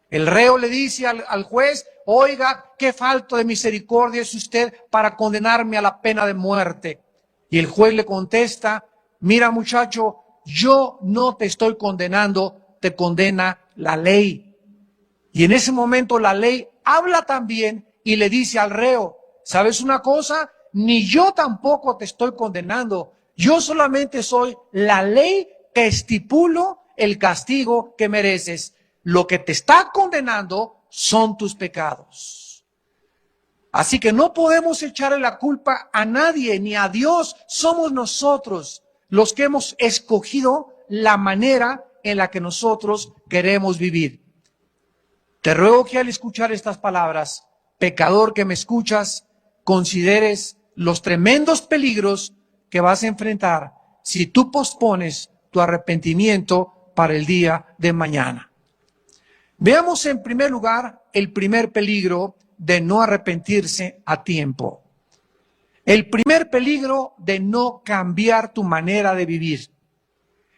El reo le dice al juez: oiga, qué falta de misericordia es usted para condenarme a la pena de muerte. Y el juez le contesta: mira, muchacho, yo no te estoy condenando, te condena la ley. Y en ese momento la ley habla también y le dice al reo: ¿sabes una cosa? Ni yo tampoco te estoy condenando. Yo solamente soy la ley que estipulo el castigo que mereces. Lo que te está condenando son tus pecados. Así que no podemos echarle la culpa a nadie, ni a Dios. Somos nosotros los que hemos escogido la manera en la que nosotros queremos vivir. Te ruego que al escuchar estas palabras, pecador que me escuchas, consideres los tremendos peligros que vas a enfrentar si tú pospones tu arrepentimiento para el día de mañana. Veamos en primer lugar el primer peligro de no arrepentirse a tiempo. El primer peligro de no cambiar tu manera de vivir.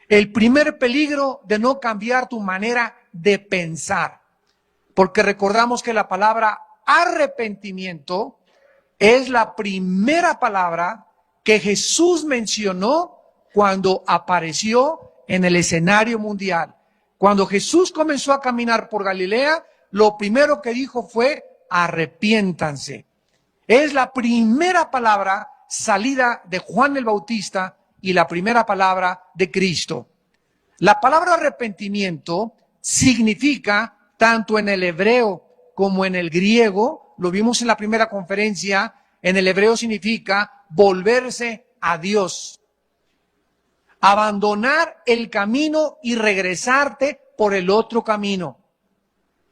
El primer peligro de no cambiar tu manera de pensar. Porque recordamos que la palabra arrepentimiento es la primera palabra que Jesús mencionó cuando apareció en el escenario mundial. Cuando Jesús comenzó a caminar por Galilea, lo primero que dijo fue: arrepiéntanse. Es la primera palabra salida de Juan el Bautista y la primera palabra de Cristo. La palabra arrepentimiento significa, tanto en el hebreo como en el griego, lo vimos en la primera conferencia, en el hebreo significa volverse a Dios. Abandonar el camino y regresarte por el otro camino.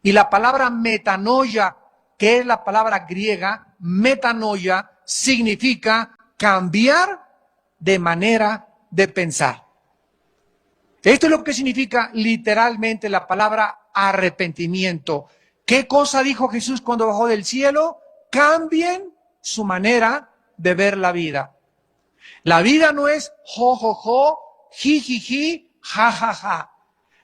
Y la palabra metanoia, que es la palabra griega, metanoia, significa cambiar de manera de pensar. Esto es lo que significa literalmente la palabra arrepentimiento. ¿Qué cosa dijo Jesús cuando bajó del cielo? Cambien su manera de ver la vida. La vida no es jo, jo, jo, ji, ji, ji, ja, ja, ja.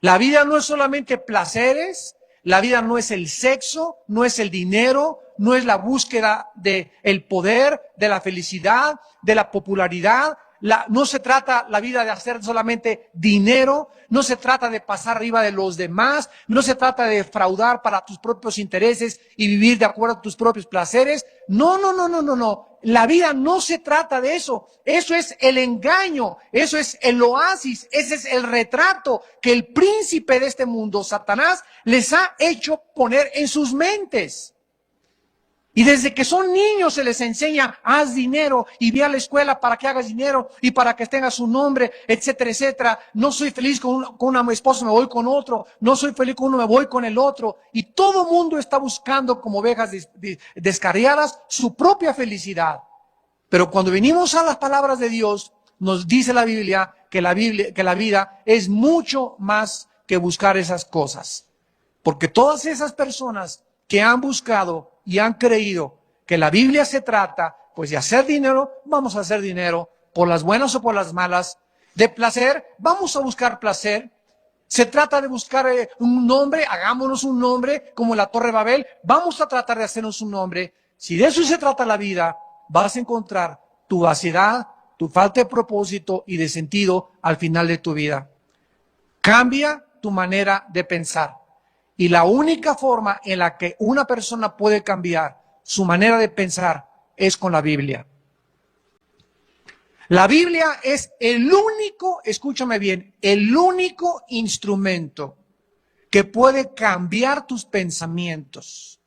La vida no es solamente placeres, la vida no es el sexo, no es el dinero, no es la búsqueda del poder, de la felicidad, de la popularidad. No se trata la vida de hacer solamente dinero, no se trata de pasar arriba de los demás, no se trata de defraudar para tus propios intereses y vivir de acuerdo a tus propios placeres. No. La vida no se trata de eso. Eso es el engaño, eso es el oasis, ese es el retrato que el príncipe de este mundo, Satanás, les ha hecho poner en sus mentes. Y desde que son niños se les enseña: haz dinero y ve a la escuela para que hagas dinero y para que tengas un nombre, etcétera, etcétera. No soy feliz con una esposa, me voy con otro. No soy feliz con uno, me voy con el otro. Y todo mundo está buscando, como ovejas descarriadas, su propia felicidad. Pero cuando venimos a las palabras de Dios, nos dice la Biblia que la vida es mucho más que buscar esas cosas. Porque todas esas personas que han buscado y han creído que la Biblia se trata, pues, de hacer dinero, vamos a hacer dinero, por las buenas o por las malas. De placer, vamos a buscar placer. Se trata de buscar un nombre, hagámonos un nombre, como la Torre de Babel, vamos a tratar de hacernos un nombre. Si de eso se trata la vida, vas a encontrar tu vaciedad, tu falta de propósito y de sentido al final de tu vida. Cambia tu manera de pensar. Y la única forma en la que una persona puede cambiar su manera de pensar es con la Biblia. La Biblia es el único, escúchame bien, el único instrumento que puede cambiar tus pensamientos,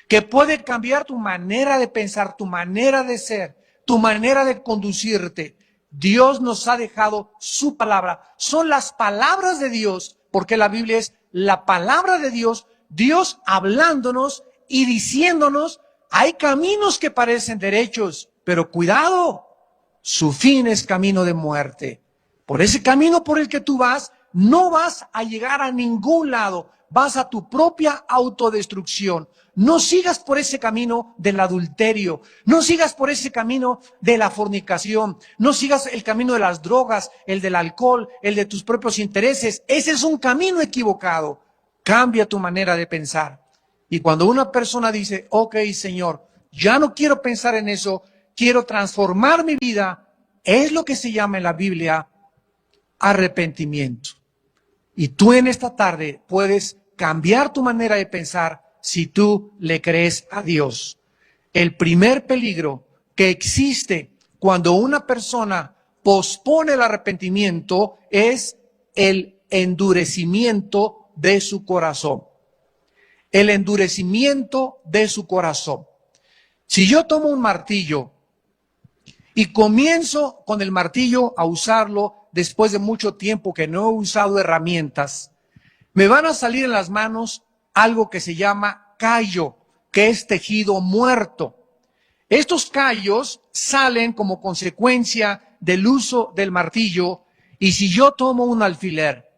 que puede cambiar tu manera de pensar, tu manera de ser, tu manera de conducirte. Dios nos ha dejado su palabra. Son las palabras de Dios, porque la Biblia es la palabra de Dios, Dios hablándonos y diciéndonos: hay caminos que parecen derechos, pero cuidado, su fin es camino de muerte. Por ese camino por el que tú vas, no vas a llegar a ningún lado. vas a tu propia autodestrucción. No sigas por ese camino del adulterio, no sigas por ese camino de la fornicación, no sigas el camino de las drogas, el del alcohol, el de tus propios intereses. Ese es un camino equivocado. Cambia tu manera de pensar. Y cuando una persona dice, ok, Señor, ya no quiero pensar en eso, quiero transformar mi vida, es lo que se llama en la Biblia arrepentimiento. Y tú en esta tarde puedes cambiar tu manera de pensar si tú le crees a Dios. El primer peligro que existe cuando una persona pospone el arrepentimiento es el endurecimiento de su corazón. El endurecimiento de su corazón. Si yo tomo un martillo y comienzo con el martillo a usarlo después de mucho tiempo que no he usado herramientas, me van a salir en las manos algo que se llama callo, que es tejido muerto. Estos callos salen como consecuencia del uso del martillo, y si yo tomo un alfiler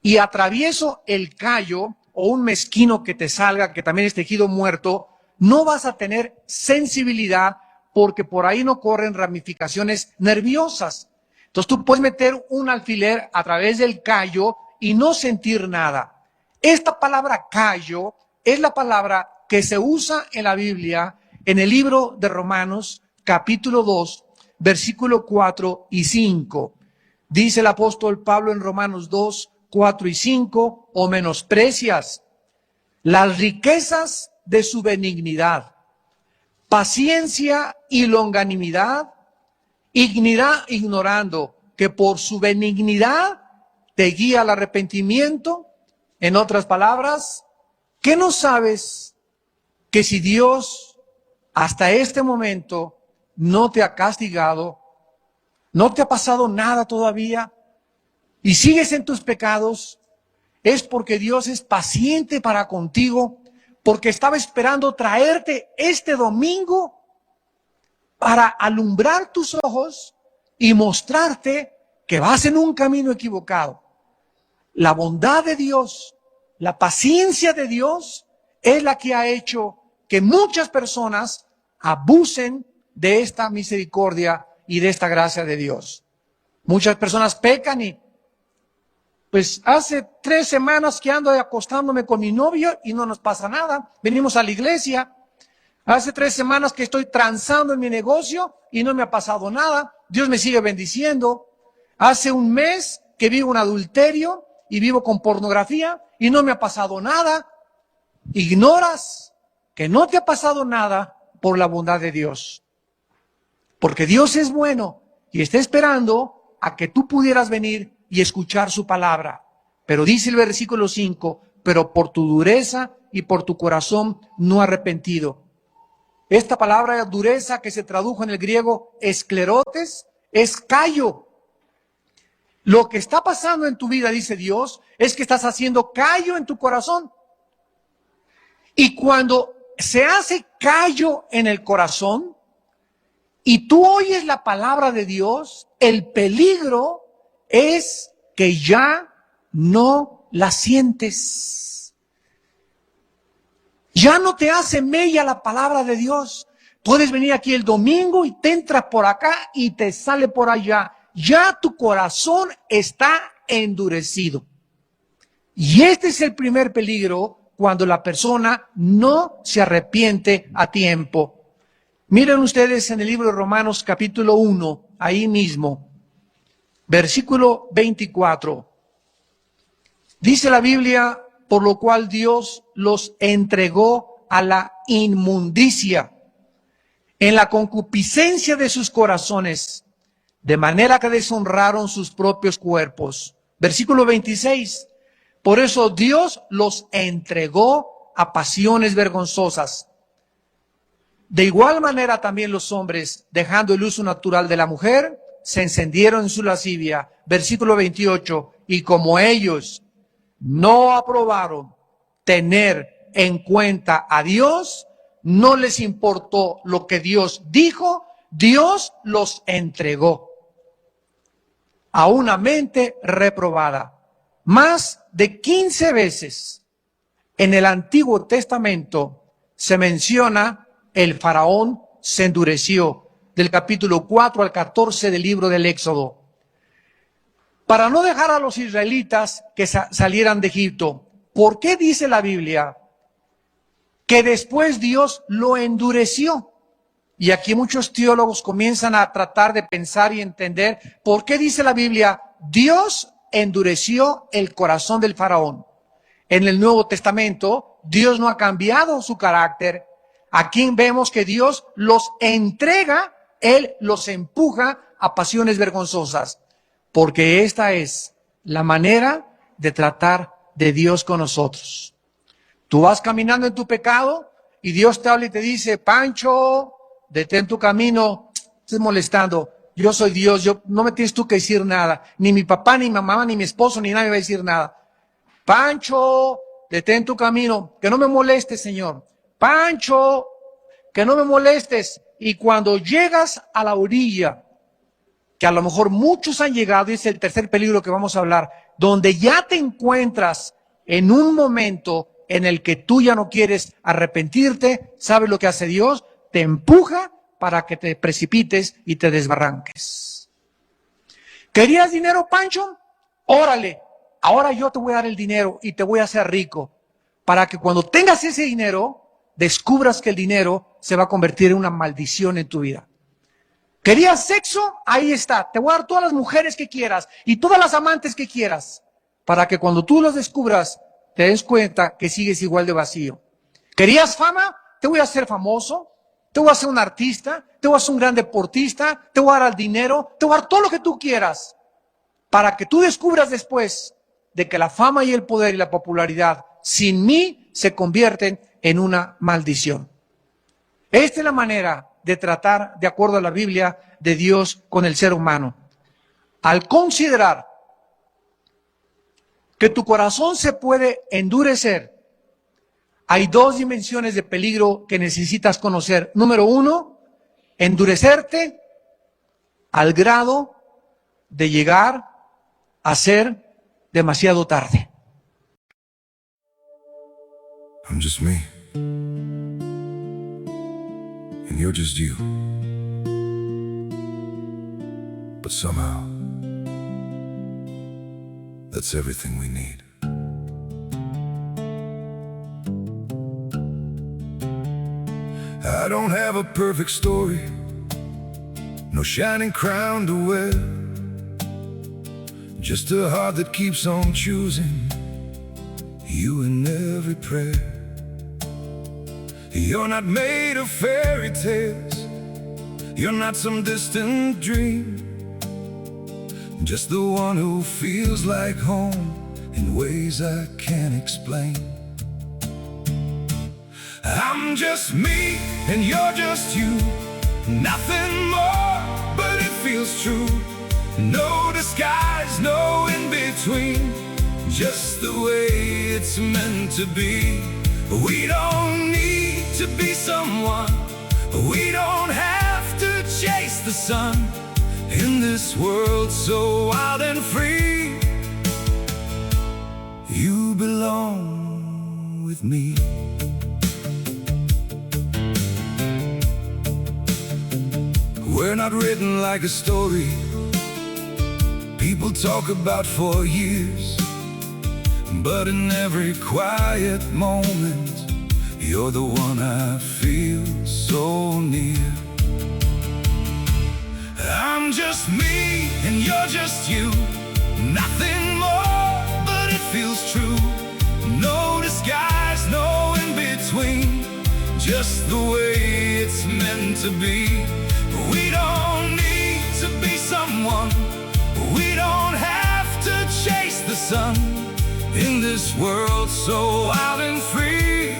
y atravieso el callo o un mezquino que te salga, que también es tejido muerto, no vas a tener sensibilidad porque por ahí no corren ramificaciones nerviosas. Entonces tú puedes meter un alfiler a través del callo y no sentir nada. Esta palabra callo es la palabra que se usa en la Biblia, en el libro de Romanos, capítulo 2, versículo 4 y 5. Dice el apóstol Pablo en Romanos 2, 4 y 5, o menosprecias las riquezas de su benignidad, paciencia y longanimidad, ignorando que por su benignidad te guía al arrepentimiento. En otras palabras, ¿qué no sabes que si Dios hasta este momento no te ha castigado, no te ha pasado nada todavía y sigues en tus pecados? Es porque Dios es paciente para contigo, porque estaba esperando traerte este domingo para alumbrar tus ojos y mostrarte que vas en un camino equivocado. La bondad de Dios, la paciencia de Dios es la que ha hecho que muchas personas abusen de esta misericordia y de esta gracia de Dios. Muchas personas pecan y pues hace 3 semanas que ando acostándome con mi novio y no nos pasa nada. Venimos a la iglesia. Hace 3 semanas que estoy transando en mi negocio y no me ha pasado nada. Dios me sigue bendiciendo. Hace 1 mes que vivo en adulterio y vivo con pornografía y no me ha pasado nada. Ignoras que no te ha pasado nada por la bondad de Dios. Porque Dios es bueno y está esperando a que tú pudieras venir y escuchar su palabra. Pero dice el versículo 5, pero por tu dureza y por tu corazón no arrepentido. Esta palabra dureza, que se tradujo en el griego esclerotes, es callo. Lo que está pasando en tu vida, dice Dios, es que estás haciendo callo en tu corazón. Y cuando se hace callo en el corazón y tú oyes la palabra de Dios, el peligro es que ya no la sientes. Ya no te hace mella la palabra de Dios. Puedes venir aquí el domingo y te entra por acá y te sale por allá. Ya tu corazón está endurecido. Y este es el primer peligro cuando la persona no se arrepiente a tiempo. Miren ustedes en el libro de Romanos capítulo 1, ahí mismo, versículo 24. Dice la Biblia, por lo cual Dios los entregó a la inmundicia en la concupiscencia de sus corazones, de manera que deshonraron sus propios cuerpos. Versículo 26. Por eso Dios los entregó a pasiones vergonzosas. De igual manera también los hombres, dejando el uso natural de la mujer, se encendieron en su lascivia. Versículo 28. Y como ellos no aprobaron tener en cuenta a Dios, no les importó lo que Dios dijo, Dios los entregó a una mente reprobada. Más de 15 veces En el Antiguo Testamento se menciona el faraón se endureció, del capítulo 4 al 14 del libro del Éxodo, para no dejar a los israelitas que salieran de Egipto. ¿Por qué dice la Biblia que después Dios lo endureció? Y aquí muchos teólogos comienzan a tratar de pensar y entender por qué dice la Biblia, Dios endureció el corazón del faraón. En el Nuevo Testamento, Dios no ha cambiado su carácter. Aquí vemos que Dios los entrega, Él los empuja a pasiones vergonzosas, porque esta es la manera de tratar de Dios con nosotros. Tú vas caminando en tu pecado y Dios te habla y te dice, Pancho, detén tu camino, estás molestando. Yo soy Dios, no me tienes tú que decir nada. Ni mi papá, ni mi mamá, ni mi esposo, ni nadie me va a decir nada. Pancho, detén tu camino, que no me molestes, Señor. Pancho, que no me molestes. Y cuando llegas a la orilla, que a lo mejor muchos han llegado, y es el tercer peligro que vamos a hablar, donde ya te encuentras en un momento en el que tú ya no quieres arrepentirte, ¿sabes lo que hace Dios? Te empuja para que te precipites y te desbarranques. ¿Querías dinero, Pancho? Órale, ahora yo te voy a dar el dinero y te voy a hacer rico, para que cuando tengas ese dinero, descubras que el dinero se va a convertir en una maldición en tu vida. ¿Querías sexo? Ahí está, te voy a dar todas las mujeres que quieras y todas las amantes que quieras, para que cuando tú los descubras, te des cuenta que sigues igual de vacío. ¿Querías fama? Te voy a hacer famoso, te voy a hacer un artista, te voy a hacer un gran deportista, te voy a dar el dinero, te voy a dar todo lo que tú quieras, para que tú descubras después de que la fama y el poder y la popularidad sin mí se convierten en una maldición. Esta es la manera de tratar, de acuerdo a la Biblia, de Dios con el ser humano. Al considerar que tu corazón se puede endurecer, hay dos dimensiones de peligro que necesitas conocer. Número uno, endurecerte al grado de llegar a ser demasiado tarde. I'm just me, and you're just you. But somehow, that's everything we need. I don't have a perfect story, no shining crown to wear, just a heart that keeps on choosing you in every prayer. You're not made of fairy tales, you're not some distant dream, just the one who feels like home in ways I can't explain. I'm just me and you're just you, nothing more, but it feels true. No disguise, no in between, just the way it's meant to be. We don't need to be someone, we don't have to chase the sun, in this world so wild and free. You belong with me. We're not written like a story people talk about for years, but in every quiet moment, you're the one I feel so near. I'm just me and you're just you, nothing more, but it feels true. No disguise, no in between, just the way it's meant to be. We don't need to be someone, we don't have to chase the sun, in this world so wild and free.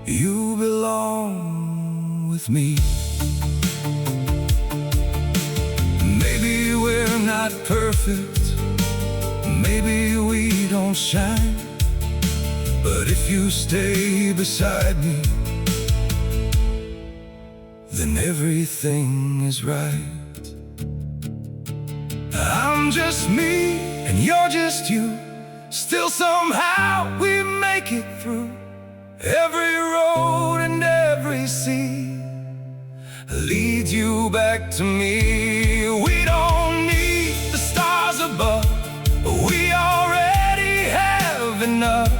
You belong with me. Maybe we're not perfect, maybe we don't shine, but if you stay beside me, then everything is right. I'm just me and you're just you, Still somehow we make it through every road and every sea. Lead you back to me. We don't need the stars above, we already have enough.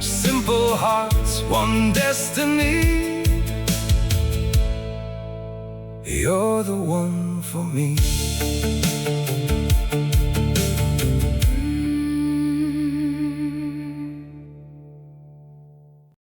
Simple hearts, one destiny. You're the one for me.